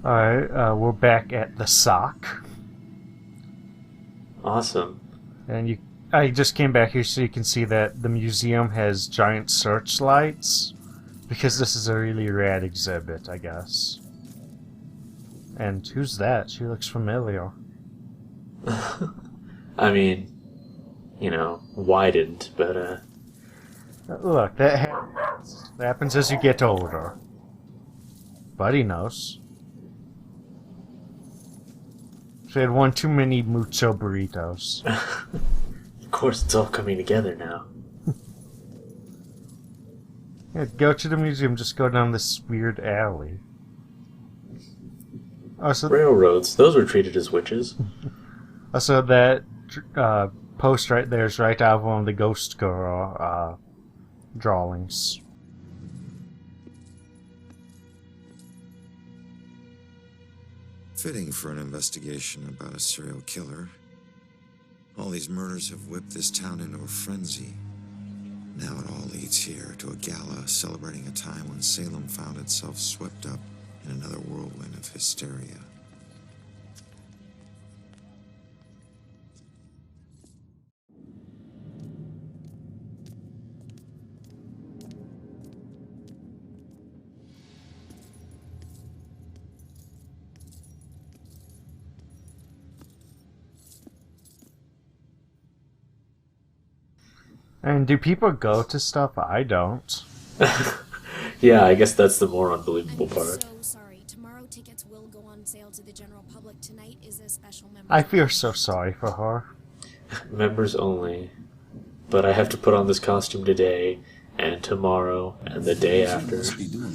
Alright, we're back at the sock. Awesome. And I just came back here so you can see that the museum has giant searchlights. Because this is a really rad exhibit, I guess. And who's that? She looks familiar. I mean, widened, but Look, that happens. That happens as you get older. Buddy knows. She had one too many mucho burritos. of course it's all coming together now. Yeah, go to the museum, just go down this weird alley. Also, Railroads, those were treated as witches. Also, that post right there is right out of one of the Ghost Girl drawings. Fitting for an investigation about a serial killer. All these murders have whipped this town into a frenzy. Now it all leads here to a gala celebrating a time when Salem found itself swept up in another whirlwind of hysteria. And do people go to stuff? I don't. Yeah, I guess that's the more unbelievable part. I'm so sorry. Tomorrow tickets will go on sale to the general public. Tonight is a special member. I feel so sorry for her. Members only. But I have to put on this costume today, and tomorrow, and the day after.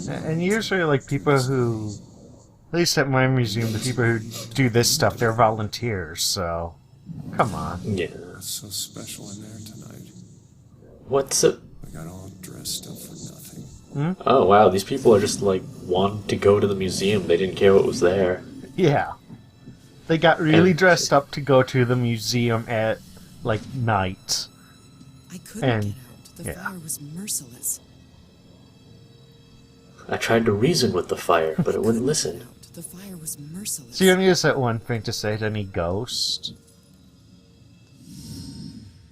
And usually, like, people who... At least at my museum, the people who do this stuff, they're volunteers, so... Come on. Yeah. What's so special in there tonight? What's it? I got all dressed up for nothing. Oh, wow, these people are just, wanting to go to the museum. They didn't care what was there. Yeah. They got really And- dressed up to go to the museum at, night. I couldn't And- get out. The yeah. fire was merciless. I tried to reason with the fire, but it wouldn't listen. The fire was merciless. So you only use that one thing to say to any ghost?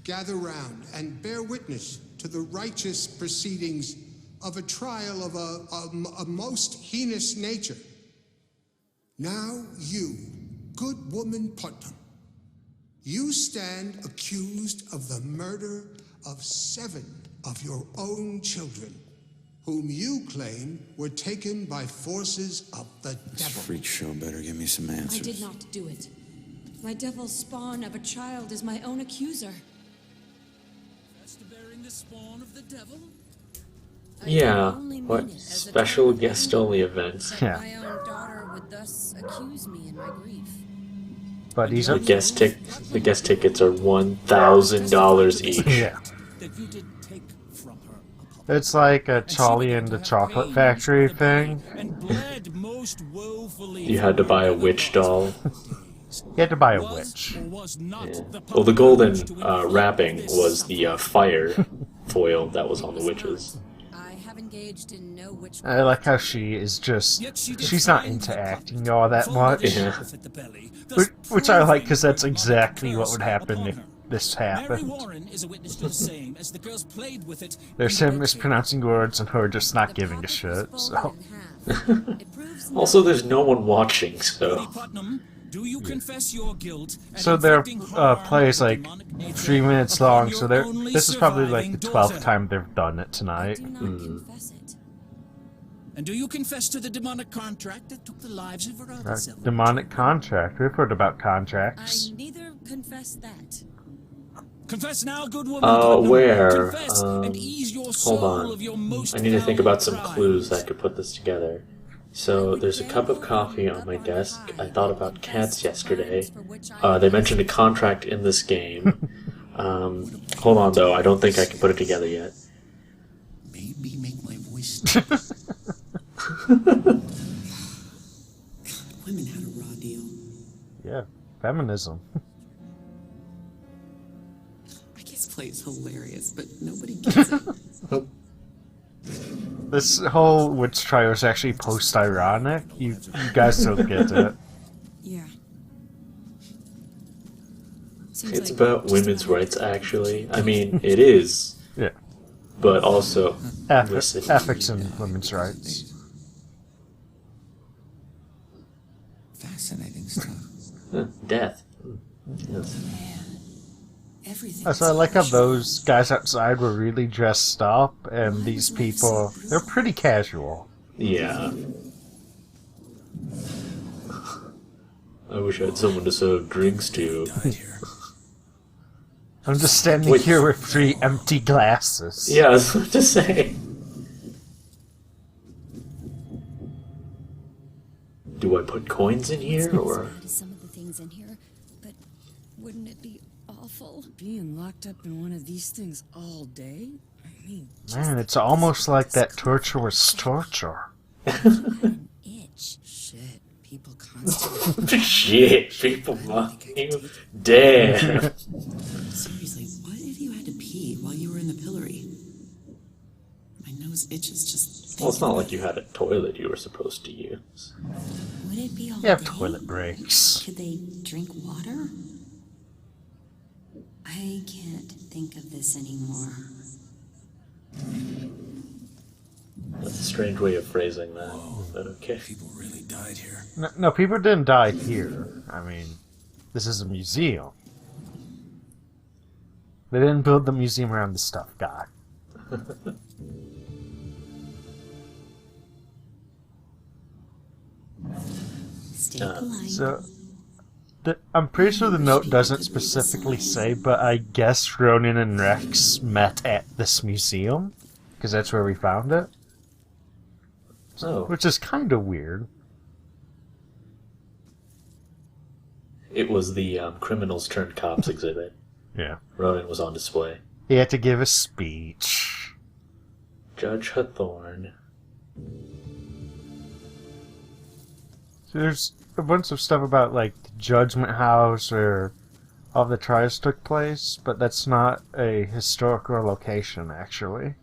Gather round and bear witness to the righteous proceedings of a trial of a most heinous nature. Now you, good woman Putnam, you stand accused of the murder of 7 of your own children, whom you claim were taken by forces of the This devil. freak show better give me some answers. I did not do it. My devil's spawn of a child is my own accuser. Bearing the spawn of the devil? Yeah, what special guest-only events. Yeah. My own daughter would thus accuse me in my grief. But he's The a... the guest tickets are $1,000 each. Yeah. That you did take from her a puppet. It's like a Charlie and the Chocolate Factory thing. And bled most woefully. You had to buy a witch doll. You had to buy a Was witch. or was not Yeah. the Well, the puppet golden to inflict wrapping this was the fire foil that was on the witches. I have engaged in no witch. I like how she is just... Yet she did She's not find into the puppet, acting all that full much. of Yeah. filth at the belly, thus Which I like, because proving that's the exactly what curse would happen upon if her. this Mary happened. Warren is a witness to the same, as the girls played with it. There's in him the mispronouncing words and her just not giving a shit, so... Also, there's no one watching, so... Lady Putnam, do you confess your guilt? and So their inflicting harm play is on like demonic nature 3 minutes upon long, your so they're... only This is probably like the surviving 12th daughter? time they've done it tonight. Do not confess it. And do you confess to the demonic contract that took the lives of her other self? Demonic contract. We've heard about I contracts. neither confess that. Confess now, good woman. Where? Confess and ease your soul Hold on. of your most I need to think foul about some crimes. clues that could put this together. So, there's a cup of coffee on my desk. I thought about cats yesterday. They mentioned a contract in this game. Hold on, though. I don't think I can put it together yet. Maybe make my voice. Women had a raw deal. Yeah, feminism. I guess play is hilarious, but nobody gets it. This whole witch trial is actually post-ironic. You guys don't get it. Yeah. It's about women's rights, actually. I mean, it is, Yeah. but also listen. Ethics and women's rights. Fascinating stuff. Death. Yes. Everything. So I like how those guys outside were really dressed up, and these people, they're pretty casual. Yeah. I wish I had someone to serve drinks to. Died here. I'm just standing Wait. here with 3 empty glasses. Yeah, I was about to say. Do I put coins in here, or? As bad as some of the things in here, but wouldn't it be awful? Being locked up in one of these things all day? I mean, Man, it's almost like that torture was torture. An itch. shit. People constantly. Shit, people mock you. Damn. Seriously, what if you had to pee while you were in the pillory? My nose itches just. Well, it's not like you had a toilet you were supposed to use. Would it be all You have day? toilet breaks. Could they drink water? I can't think of this anymore. That's a strange way of phrasing that, but okay. People really died here. No, people didn't die here. I mean, this is a museum. They didn't build the museum around the stuff guy. Stay polite. So, I'm pretty sure the note doesn't specifically say, but I guess Ronan and Rex met at this museum, because that's where we found it, Oh, which is kind of weird. it was the criminals turned cops exhibit. Yeah. Ronan was on display. He had to give a speech. Judge Hathorn. So there's a bunch of stuff about, like, the Judgment House where all the trials took place, but that's not a historical location, actually.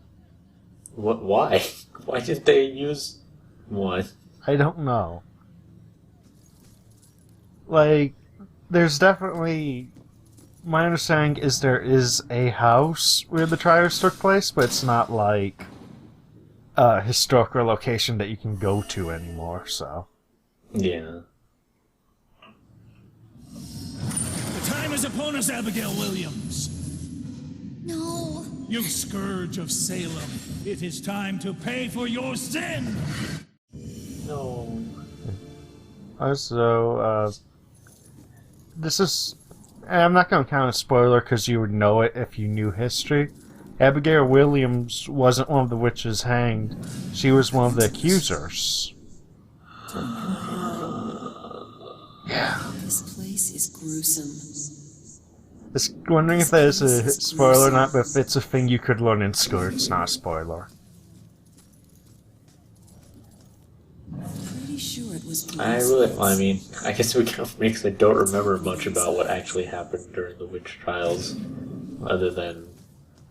What? Why? Why did they use one? I don't know. Like, there's definitely... My understanding is there is a house where the trials took place, but it's not, like, a historical location that you can go to anymore, so... Yeah. The time is upon us, Abigail Williams. No. You scourge of Salem. It is time to pay for your sin. No. Also, this is... I'm not going to count a spoiler because you would know it if you knew history. Abigail Williams wasn't one of the witches hanged. She was one of the accusers. Yeah. This place is gruesome. Just wondering if that is a spoiler or not, but if it's a thing you could learn in school, it's not a spoiler. Pretty sure it was police. I mean, I guess we can because I don't remember much about what actually happened during the witch trials, other than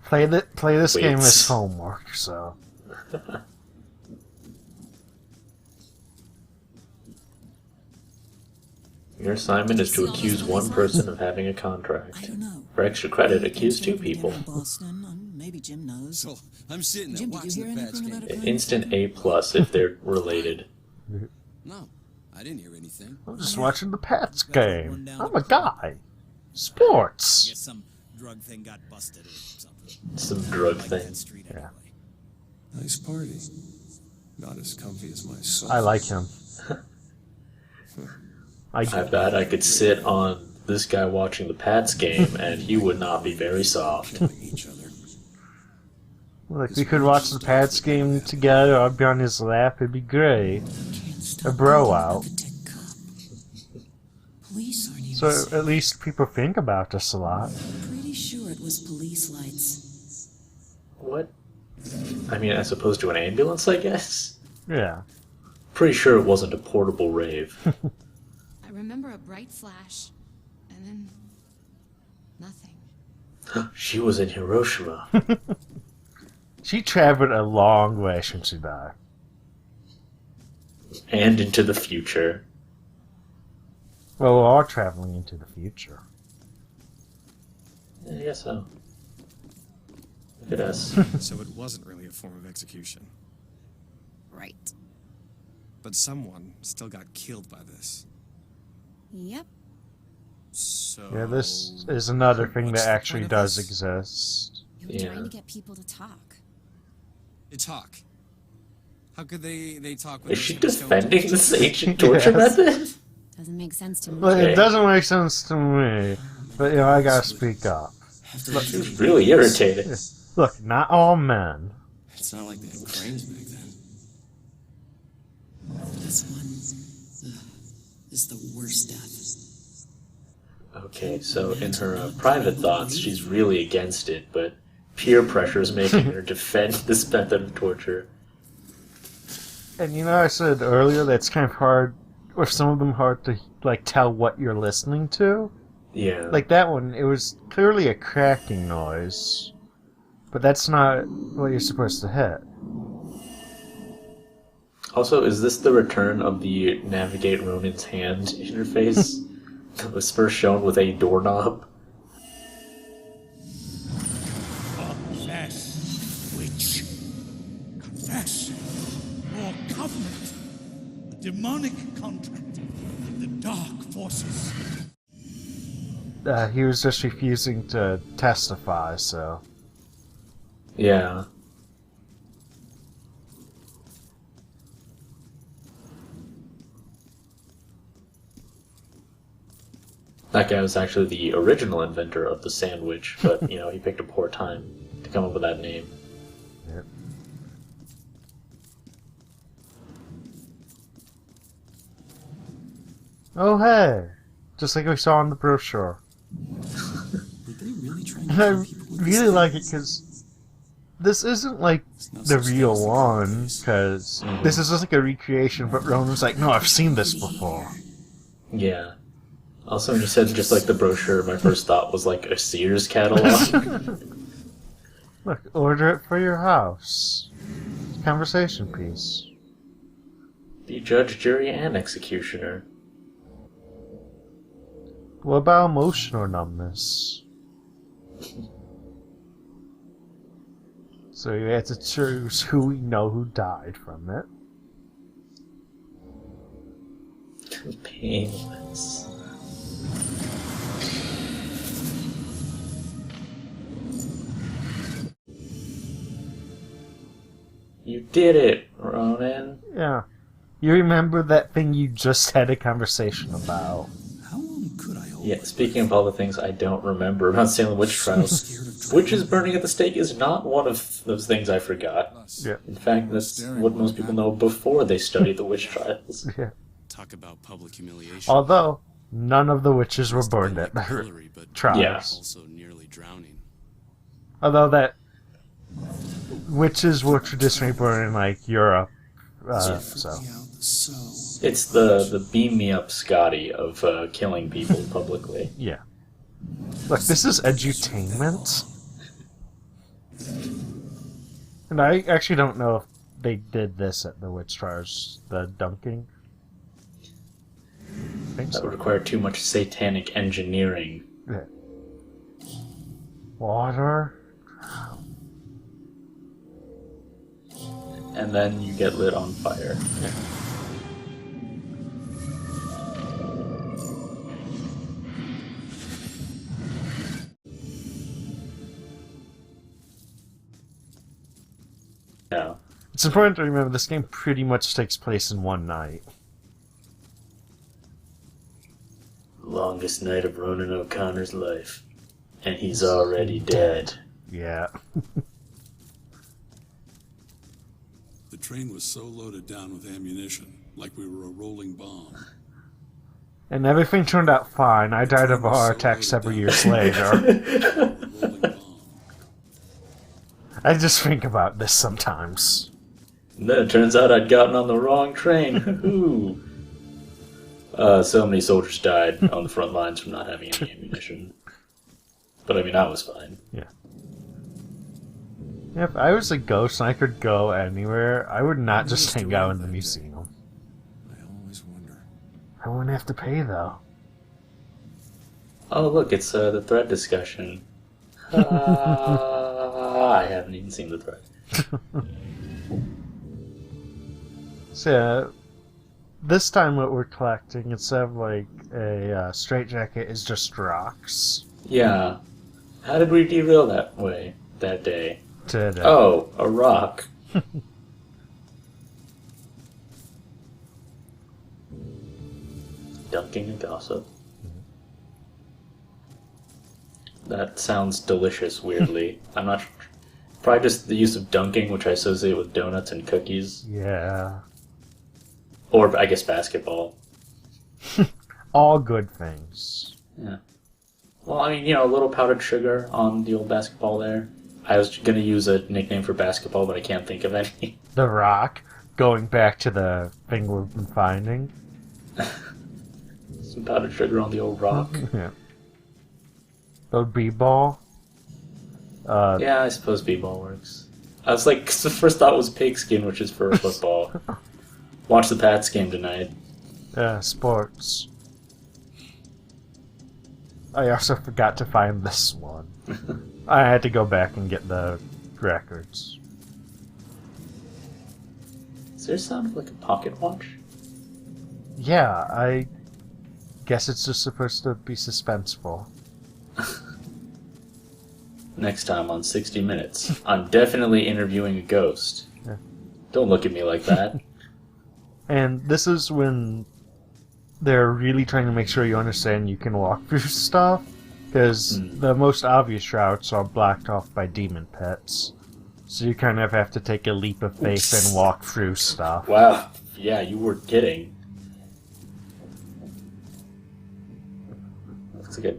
Play this game Weights. as homework, so... your assignment is to accuse one person of having a I contract. don't know. For extra credit, accuse 2 people. Boston, maybe Jim knows. So I'm sitting there Jim, did you watching hear the Pats anything game. about a An crime? instant A+ if they're related. No, I didn't hear anything. I'm just watching the Pats game. I'm a guy. Sports. Guess some drug thing got busted or something. Some drug Like thing. that street Yeah. anyway. Nice party. Not as comfy as my soul. I like him. I bet I could sit on this guy watching the Pats game and he would not be very soft. each other. Like, we could watch the Pats game together, I'd be on his lap, it'd be great. Can't stop A bro thinking out. about the tech cop. Police aren't even So safe. at least people think about us a lot. Pretty sure it was police lights. What? I mean, as opposed to an ambulance, I guess? Yeah. Pretty sure it wasn't a portable rave. I remember a bright flash, and then nothing. She was in Hiroshima. She traveled a long way since she died. And into the future. Well, we're all traveling into the future. I guess so. Look at us. So it wasn't really a form of execution. Right. But someone still got killed by this. Yep. So... Yeah, this is another thing what's that the actually point of does this? exist. They were Yeah. trying to get people to talk. They talk. How could they talk with Is those she who still don't defending this ancient torture Yes. method? Doesn't make sense to me. Well, Okay. it doesn't make sense to me, but you know, I gotta speak up. Have to She was really irritated. Look, not all men. It's not like they had cranes back then. This one is the worst death. Okay, so in her private thoughts, she's really against it, but peer pressure is making her defend this method of torture. And you know, I said earlier that's kind of hard, or some of them hard to like tell what you're listening to. Yeah. Like that one, it was clearly a cracking noise, but that's not what you're supposed to hit. Also, is this the return of the Navigate Ronin's hand interface that was first shown with a doorknob? Confess, witch. Confess. Your covenant. A demonic contract with the dark forces. He was just refusing to testify, so... Yeah. That guy was actually the original inventor of the sandwich, but, you know, he picked a poor time to come up with that name. Yep. Oh, hey! Just like we saw in the brochure. Were they really trying to And I kill people with really this like it thing? because this isn't like no the such real thing as a one, codpiece. because this is just like a recreation, but Ronan's like, no, I've seen this before. Yeah. Also, when you said just like the brochure, my first thought was like a Sears catalog. Look, order it for your house. Conversation piece. The judge, jury, and executioner. What about emotional numbness? So you have to choose who we know who died from it. Painless. You did it, Ronan. Yeah. You remember that thing you just had a conversation about. How long could I hold Yeah, my speaking of all the things I don't remember about Salem witch trials, scared of trying witches burning at the stake is not one of those things I forgot. Yeah. In fact, that's what most people know before they study the witch trials. Yeah. Talk about public humiliation. Although, none of the witches were Must have burned been at like the pillory, but trials. Yeah. also nearly drowning. Although that witches were traditionally born in like Europe, so It's the beam me up Scotty of killing people publicly. yeah. Look, this is edutainment, and I actually don't know if they did this at the witch trials, the dunking. I think That would so. require too much satanic engineering. Yeah. Water. And then you get lit on fire. Yeah. It's important to remember this game pretty much takes place in one night. Longest night of Ronan O'Connor's life. And he's already dead. Yeah. The train was so loaded down with ammunition, like we were a rolling bomb. And everything turned out fine. I died of a heart attack several years later. Rolling bomb. I just think about this sometimes. And then it turns out I'd gotten on the wrong train. Hoo-hoo. So many soldiers died on the front lines from not having any ammunition. But I mean, I was fine. Yeah. If I was a ghost and I could go anywhere, I would not just hang out in the museum. I always wonder. I wouldn't have to pay, though. Oh, look, it's the thread discussion. I haven't even seen the thread. So, yeah, this time what we're collecting, instead of like a straitjacket, is just rocks. Yeah. How did we derail that way that day? Today. Oh, a rock. Dunking and gossip. That sounds delicious, weirdly. I'm not... Probably just the use of dunking, which I associate with donuts and cookies. Yeah. Or, I guess, basketball. All good things. Yeah. Well, I mean, you know, a little powdered sugar on the old basketball there. I was going to use a nickname for basketball, but I can't think of any. The rock, going back to the thing we've been finding. Some powdered sugar on the old rock. Yeah. The b-ball. Yeah, I suppose b-ball works. I was like, 'cause the first thought was pigskin, which is for football. Watch the Pats game tonight. Yeah, sports. I also forgot to find this one. I had to go back and get the records. Is there a sound of like a pocket watch? Yeah, I guess it's just supposed to be suspenseful. Next time on 60 Minutes, I'm definitely interviewing a ghost. Yeah. Don't look at me like that. And this is when they're really trying to make sure you understand you can walk through stuff, because the most obvious routes are blocked off by demon pits. So you kind of have to take a leap of faith and walk through stuff. Wow, yeah, you were kidding. Looks like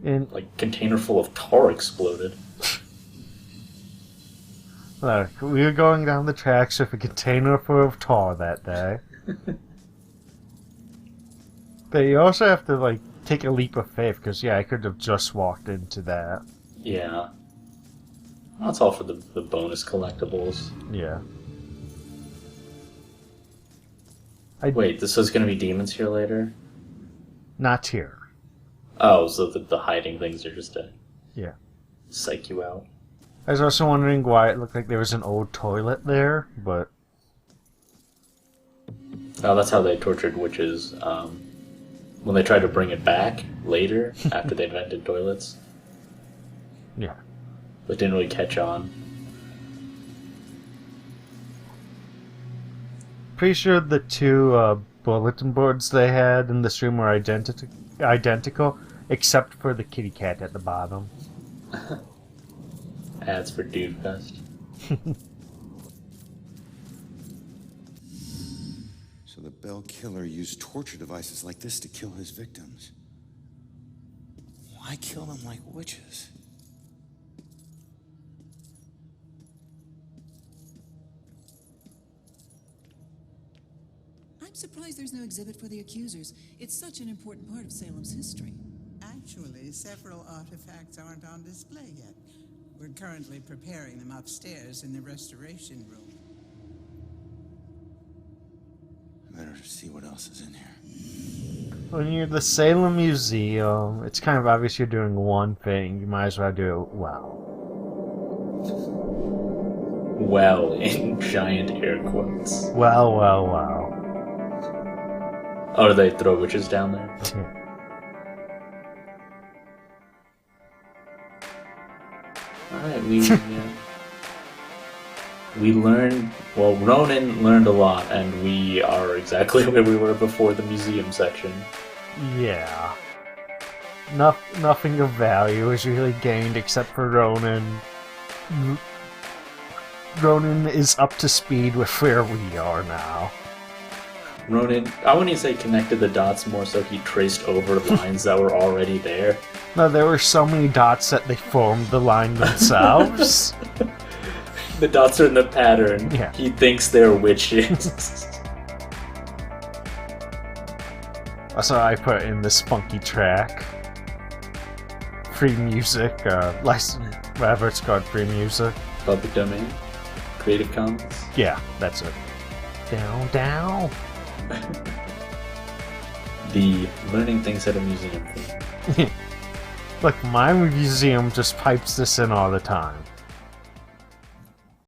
a container full of tar exploded. Look, we were going down the tracks with a container full of tar that day. But you also have to, like, take a leap of faith, because, yeah, I could have just walked into that. Yeah. That's all for the bonus collectibles. Yeah. Wait, this is going to be demons here later? Not here. Oh, so the hiding things are just to Yeah. psych you out. I was also wondering why it looked like there was an old toilet there, but... Oh, that's how they tortured witches. When they tried to bring it back later, after they invented toilets. Yeah. But didn't really catch on. Pretty sure the two bulletin boards they had in this room were identical, except for the kitty cat at the bottom. Ads for Dude Fest. So the Bell Killer used torture devices like this to kill his victims. Why kill them like witches? I'm surprised there's no exhibit for the accusers. It's such an important part of Salem's history. Actually, several artifacts aren't on display yet. We're currently preparing them upstairs in the restoration room. Better to see what else is in here. When you're the Salem Museum, it's kind of obvious you're doing one thing. You might as well do it well. Well, in giant air quotes. Well, well, well. Oh, do they throw witches down there? Yeah. Alright, we learned, well, Ronan learned a lot, and we are exactly where we were before the museum section. Yeah. Nothing of value is really gained except for Ronan. Ronan is up to speed with where we are now. Ronan, I wouldn't say connected the dots, more so he traced over lines that were already there. No, there were so many dots that they formed the line themselves. The dots are in the pattern. Yeah. He thinks they're witches. Also, I put in this funky track. free music, license, whatever it's called, free music. Public domain? Creative Commons? Yeah, that's it. Down, down. The learning things at a museum thing. Look, my museum just pipes this in all the time.